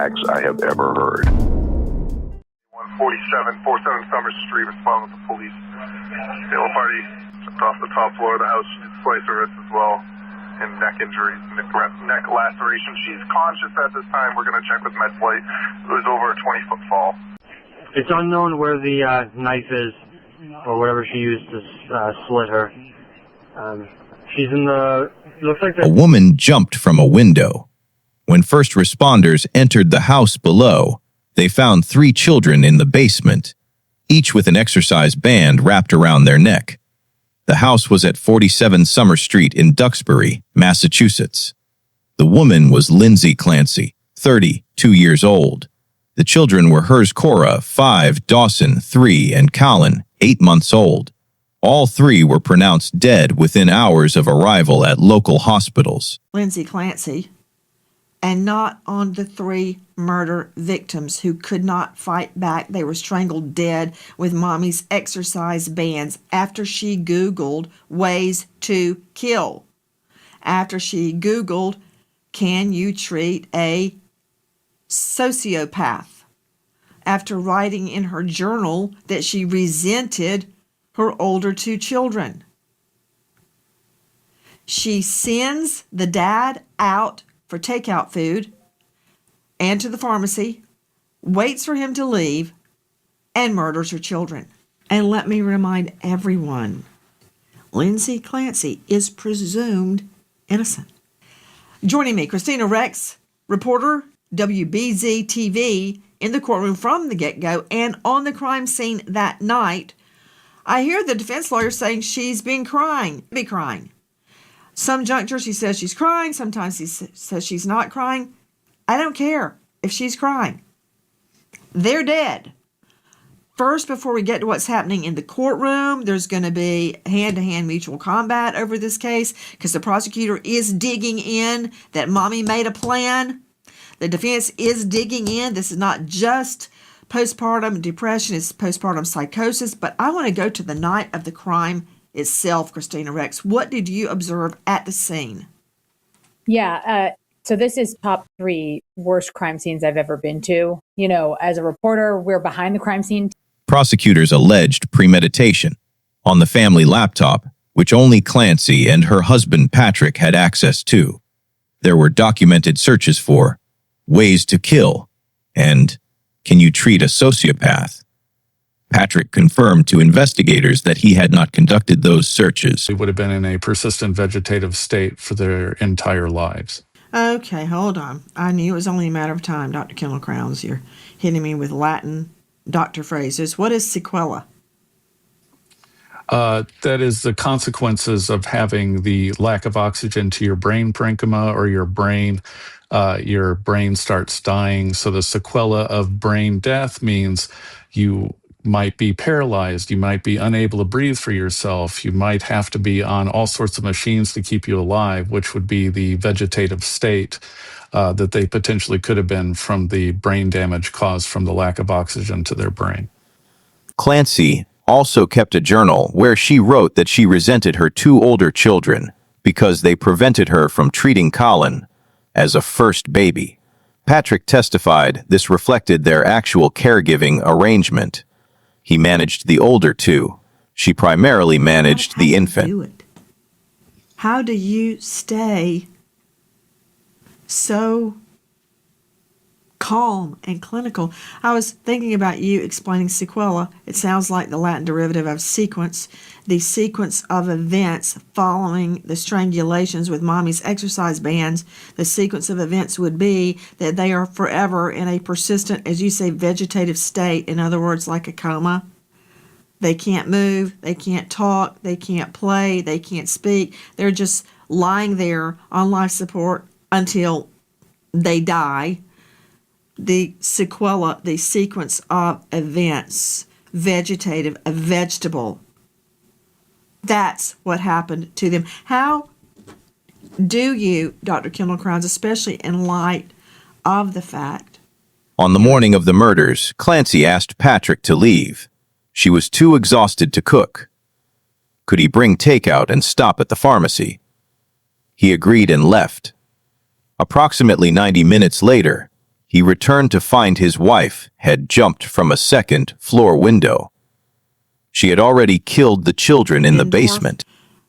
I have ever heard. 147 Summers Street, respond with the police. Yellow party jumped off the top floor of the house. She did slice her wrist as well, and neck injuries, neck laceration. She's conscious at this time. We're going to check with med flight. It was over a 20-foot fall. It's unknown where the knife is, or whatever she used to slit her. She's in the... Looks like A woman jumped from a window. When first responders entered the house below, they found 3 children in the basement, each with an exercise band wrapped around their neck. The house was at 47 Summer Street in Ducksbury, Massachusetts. The woman was Lindsay Clancy, 32 years old. The children were hers: Kora, 5, Dawson, 3, and Callen, 8 months old. All 3 were pronounced dead within hours of arrival at local hospitals. Lindsay Clancy, and not on the 3 murder victims who could not fight back. They were strangled dead with mommy's exercise bands after she Googled ways to kill. After she Googled, can you treat a sociopath? After writing in her journal that she resented her older 2 children. She sends the dad out for takeout food and to the pharmacy, waits for him to leave, and murders her children. And let me remind everyone, Lindsay Clancy is presumed innocent. Joining me, Christina Rex, reporter, WBZ-TV, in the courtroom from the get-go and on the crime scene that night. I hear the defense lawyer saying she's been crying. Some junctures she says she's crying. Sometimes he says she's not crying. I don't care if she's crying. They're dead. First, before we get to what's happening in the courtroom, there's going to be hand-to-hand mutual combat over this case because the prosecutor is digging in that mommy made a plan. The defense is digging in. This is not just postpartum depression, it's postpartum psychosis. But I want to go to the night of the crime itself, Christina Rex. What did you observe at the scene? Yeah, so this is top 3 worst crime scenes I've ever been to. You know, as a reporter, we're behind the crime scene. Prosecutors alleged premeditation on the family laptop, which only Clancy and her husband Patrick had access to. There were documented searches for ways to kill and can you treat a sociopath? Patrick confirmed to investigators that he had not conducted those searches. They would have been in a persistent vegetative state for their entire lives. Okay, hold on. I knew it was only a matter of time, Dr. Kendall Crowns. You're hitting me with Latin doctor phrases. What is sequela? That is the consequences of having the lack of oxygen to your brain parenchyma or your brain starts dying. So the sequela of brain death means you might be paralyzed, you might be unable to breathe for yourself, you might have to be on all sorts of machines to keep you alive, which would be the vegetative state that they potentially could have been from the brain damage caused from the lack of oxygen to their brain. Clancy also kept a journal where she wrote that she resented her 2 older children because they prevented her from treating Callen as a first baby. Patrick testified this reflected their actual caregiving arrangement. He managed the older 2. She primarily managed the infant. How do you stay so calm and clinical? I was thinking about you explaining sequela. It sounds like the Latin derivative of sequence, the sequence of events following the strangulations with mommy's exercise bands. The sequence of events would be that they are forever in a persistent, as you say, vegetative state. In other words, like a coma. They can't move, they can't talk, they can't play, they can't speak. They're just lying there on life support until they die. The sequela, the sequence of events, vegetative, a vegetable. That's what happened to them. How do you, Dr. Kendall Crowns, especially in light of the fact? On the morning of the murders, Clancy asked Patrick to leave. She was too exhausted to cook. Could he bring takeout and stop at the pharmacy? He agreed and left. Approximately 90 minutes later, he returned to find his wife had jumped from a second-floor window. She had already killed the children in the basement.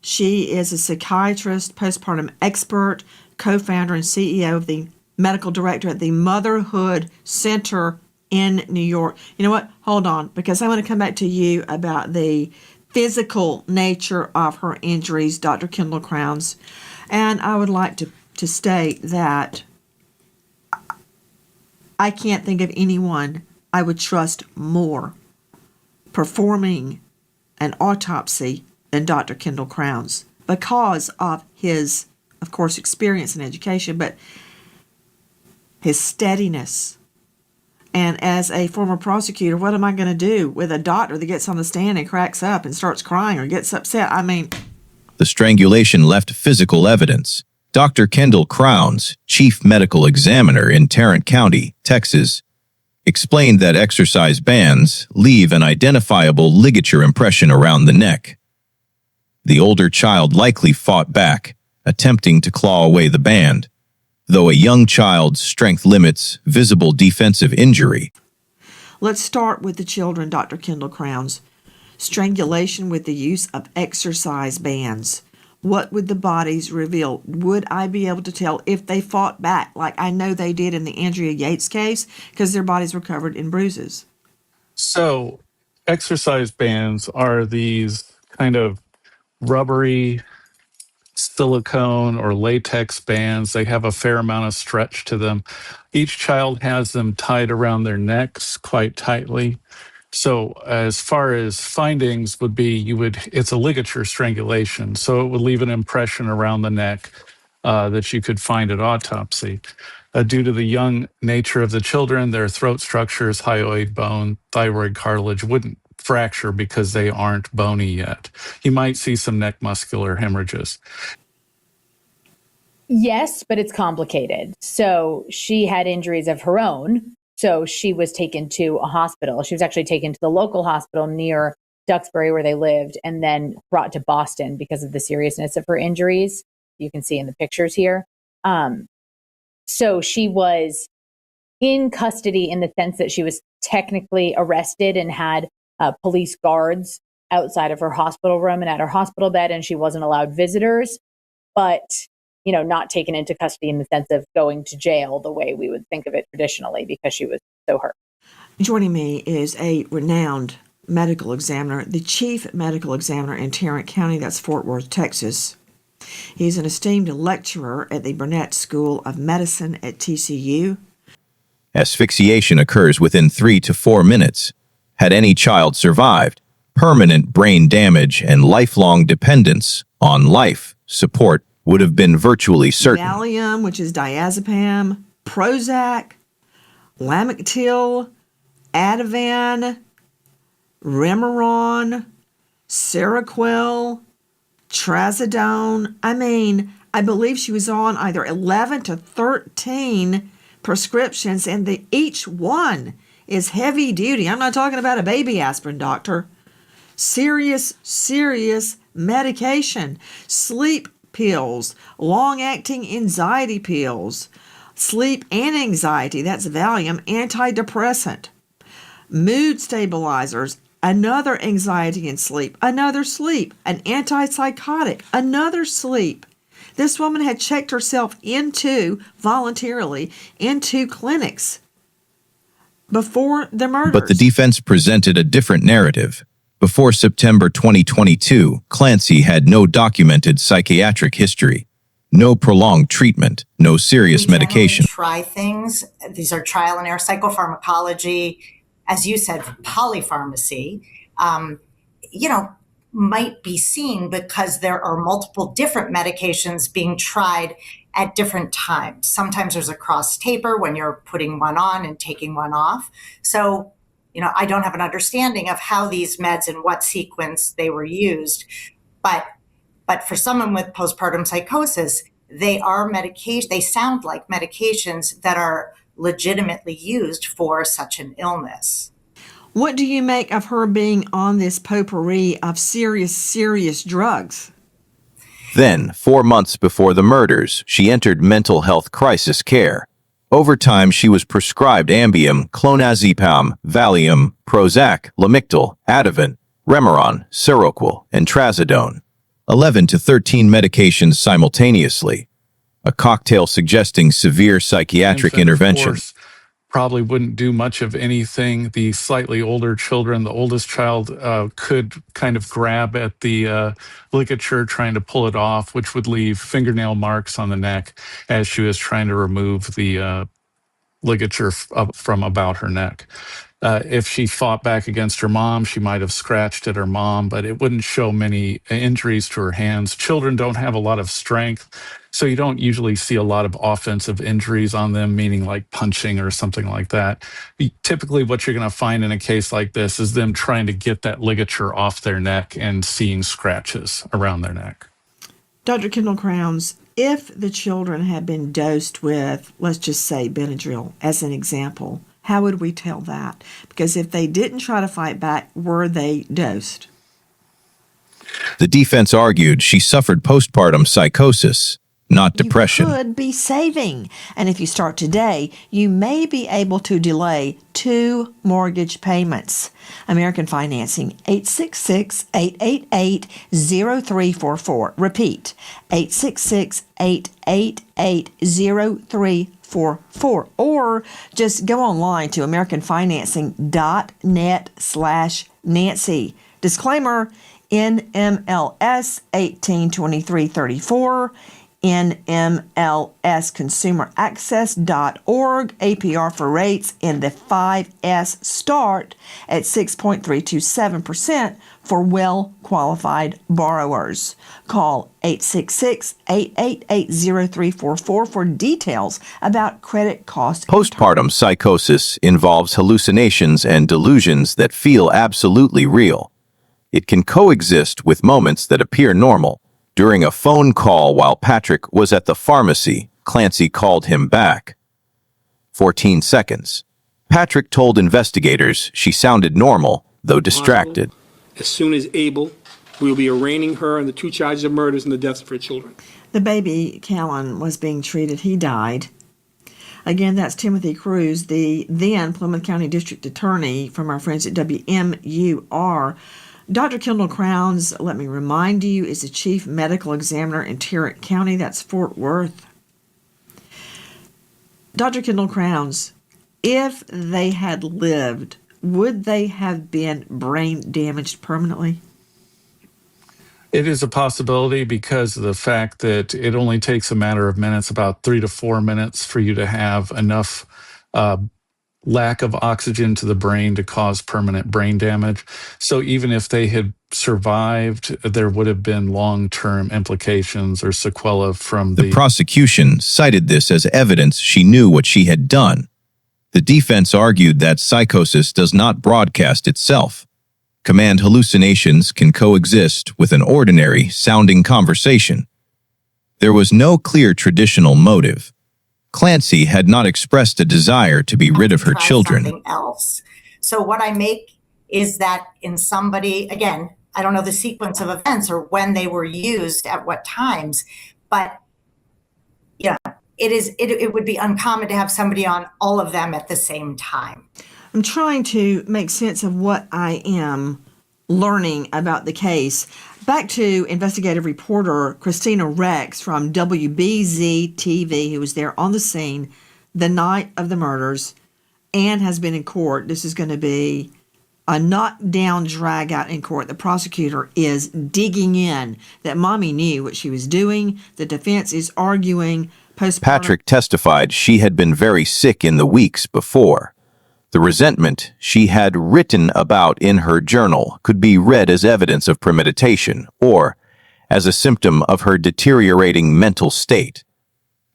She is a psychiatrist, postpartum expert, co-founder and CEO of the medical director at the Motherhood Center in New York. You know what? Hold on, because I want to come back to you about the physical nature of her injuries, Dr. Kendall Crowns. And I would like to state that I can't think of anyone I would trust more performing an autopsy than Dr. Kendall Crowns because of his, of course, experience and education, but his steadiness. And as a former prosecutor, what am I going to do with a doctor that gets on the stand and cracks up and starts crying or gets upset? I mean, the strangulation left physical evidence. Dr. Kendall Crowns, chief medical examiner in Tarrant County, Texas, explained that exercise bands leave an identifiable ligature impression around the neck. The older child likely fought back, attempting to claw away the band, though a young child's strength limits visible defensive injury. Let's start with the children, Dr. Kendall Crowns. Strangulation with the use of exercise bands. What would the bodies reveal? Would I be able to tell if they fought back like I know they did in the Andrea Yates case because their bodies were covered in bruises? So, exercise bands are these kind of rubbery silicone or latex bands. They have a fair amount of stretch to them. Each child has them tied around their necks quite tightly. So as far as findings would be, it's a ligature strangulation. So it would leave an impression around the neck that you could find at autopsy. Due to the young nature of the children, their throat structures, hyoid bone, thyroid cartilage wouldn't fracture because they aren't bony yet. You might see some neck muscular hemorrhages. Yes, but it's complicated. So she had injuries of her own. So she was taken to a hospital. She was actually taken to the local hospital near Ducksbury where they lived and then brought to Boston because of the seriousness of her injuries. You can see in the pictures here. So she was in custody in the sense that she was technically arrested and had police guards outside of her hospital room and at her hospital bed, and she wasn't allowed visitors, but not taken into custody in the sense of going to jail the way we would think of it traditionally because she was so hurt. Joining me is a renowned medical examiner, the chief medical examiner in Tarrant County, that's Fort Worth, Texas. He's an esteemed lecturer at the Burnett School of Medicine at TCU. Asphyxiation occurs within 3 to 4 minutes. Had any child survived, permanent brain damage and lifelong dependence on life support would have been virtually certain. Valium, which is diazepam, Prozac, Lamictal, Ativan, Remeron, Seroquel, Trazodone. I believe she was on either 11 to 13 prescriptions, and each one is heavy duty. I'm not talking about a baby aspirin, doctor. Serious medication. Sleep pills, long-acting anxiety pills, sleep and anxiety, that's Valium, antidepressant, mood stabilizers, another anxiety and sleep, another sleep, an antipsychotic, another sleep. This woman had checked herself voluntarily into clinics before the murders. But the defense presented a different narrative. Before September 2022, Clancy had no documented psychiatric history, no prolonged treatment, no serious medication. Try things. These are trial and error psychopharmacology, as you said, polypharmacy, might be seen because there are multiple different medications being tried at different times. Sometimes there's a cross taper when you're putting one on and taking one off. So I don't have an understanding of how these meds and what sequence they were used, but for someone with postpartum psychosis, they are medication. They sound like medications that are legitimately used for such an illness. What do you make of her being on this potpourri of serious drugs? Then, 4 months before the murders, she entered mental health crisis care. Over time, she was prescribed Ambien, clonazepam, Valium, Prozac, Lamictal, Ativan, Remeron, Seroquel, and Trazodone. 11 to 13 medications simultaneously, a cocktail suggesting severe psychiatric Infant, of intervention. course, probably wouldn't do much of anything. The slightly older children, the oldest child could kind of grab at the ligature trying to pull it off, which would leave fingernail marks on the neck as she was trying to remove the ligature up from about her neck. If she fought back against her mom, she might have scratched at her mom, but it wouldn't show many injuries to her hands. Children don't have a lot of strength, so you don't usually see a lot of offensive injuries on them, meaning like punching or something like that. Typically, what you're going to find in a case like this is them trying to get that ligature off their neck and seeing scratches around their neck. Dr. Kendall Crowns, if the children had been dosed with, let's just say, Benadryl as an example, how would we tell that? Because if they didn't try to fight back, were they dosed? The defense argued she suffered postpartum psychosis, not depression. You could be saving. And if you start today, you may be able to delay 2 mortgage payments. American Financing, 866-888-0344. Repeat, 866-888-0344. Or just go online to americanfinancing.net/Nancy. Disclaimer, NMLS 182334. NMLSconsumeraccess.org. APR for rates in the 5S start at 6.327% for well-qualified borrowers. Call 866-888-0344 for details about credit cost. Postpartum psychosis involves hallucinations and delusions that feel absolutely real. It can coexist with moments that appear normal. During a phone call while Patrick was at the pharmacy, Clancy called him back. 14 seconds. Patrick told investigators she sounded normal, though distracted. As soon as able, we will be arraigning her on the 2 charges of murders and the deaths of her children. The baby, Callen, was being treated. He died. Again, that's Timothy Cruz, the then Plymouth County District Attorney from our friends at WMUR. Dr. Kendall Crowns, let me remind you, is the Chief Medical Examiner in Tarrant County. That's Fort Worth. Dr. Kendall Crowns, if they had lived, would they have been brain damaged permanently? It is a possibility because of the fact that it only takes a matter of minutes, about 3 to 4 minutes, for you to have enough lack of oxygen to the brain to cause permanent brain damage. So even if they had survived, there would have been long-term implications or sequelae from The prosecution cited this as evidence she knew what she had done. The defense argued that psychosis does not broadcast itself. Command hallucinations can coexist with an ordinary sounding conversation. There was no clear traditional motive. Clancy had not expressed a desire to be rid of her children. Something else. So what I make is that in somebody, again, I don't know the sequence of events or when they were used at what times, but it would be uncommon to have somebody on all of them at the same time. I'm trying to make sense of what I am learning about the case. Back to investigative reporter Christina Rex from WBZ-TV, who was there on the scene the night of the murders and has been in court. This is going to be a knockdown drag out in court. The prosecutor is digging in that mommy knew what she was doing. The defense is arguing postpartum. Patrick testified she had been very sick in the weeks before. The resentment she had written about in her journal could be read as evidence of premeditation or as a symptom of her deteriorating mental state.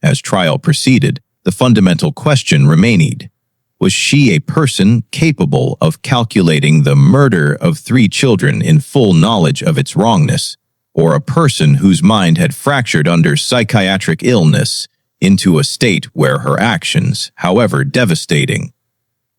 As trial proceeded, the fundamental question remained: was she a person capable of calculating the murder of 3 children in full knowledge of its wrongness, or a person whose mind had fractured under psychiatric illness into a state where her actions, however devastating,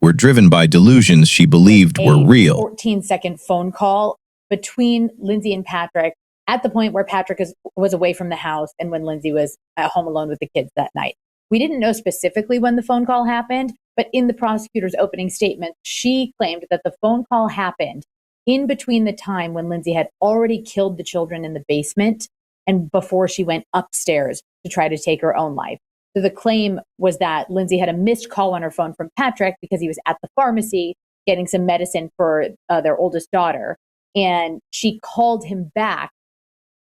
were driven by delusions she believed were real? 14-second phone call between Lindsay and Patrick at the point where Patrick was away from the house and when Lindsay was at home alone with the kids that night. We didn't know specifically when the phone call happened, but in the prosecutor's opening statement, she claimed that the phone call happened in between the time when Lindsay had already killed the children in the basement and before she went upstairs to try to take her own life. So the claim was that Lindsay had a missed call on her phone from Patrick because he was at the pharmacy getting some medicine for their oldest daughter. And she called him back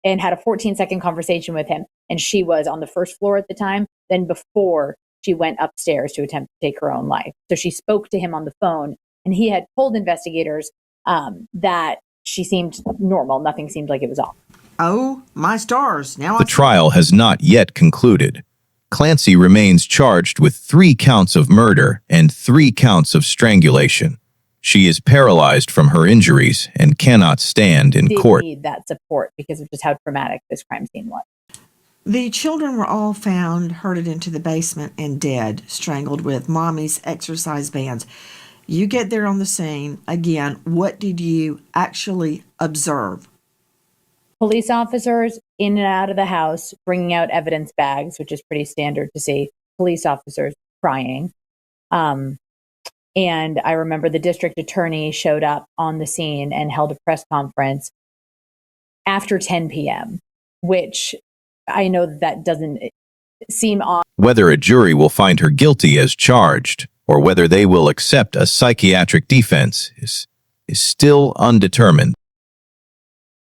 and had a 14-second conversation with him. And she was on the first floor at the time, then before she went upstairs to attempt to take her own life. So she spoke to him on the phone, and he had told investigators that she seemed normal. Nothing seemed like it was off. Oh, my stars. Now The trial has not yet concluded. Clancy remains charged with 3 counts of murder and 3 counts of strangulation. She is paralyzed from her injuries and cannot stand in court. Need that support because of just how traumatic this crime scene was. The children were all found herded into the basement and dead, strangled with mommy's exercise bands. You get there on the scene. Again, what did you actually observe? Police officers in and out of the house, bringing out evidence bags, which is pretty standard to see. Police officers crying. And I remember the district attorney showed up on the scene and held a press conference after 10 p.m., which I know that doesn't seem odd. Whether a jury will find her guilty as charged or whether they will accept a psychiatric defense is still undetermined.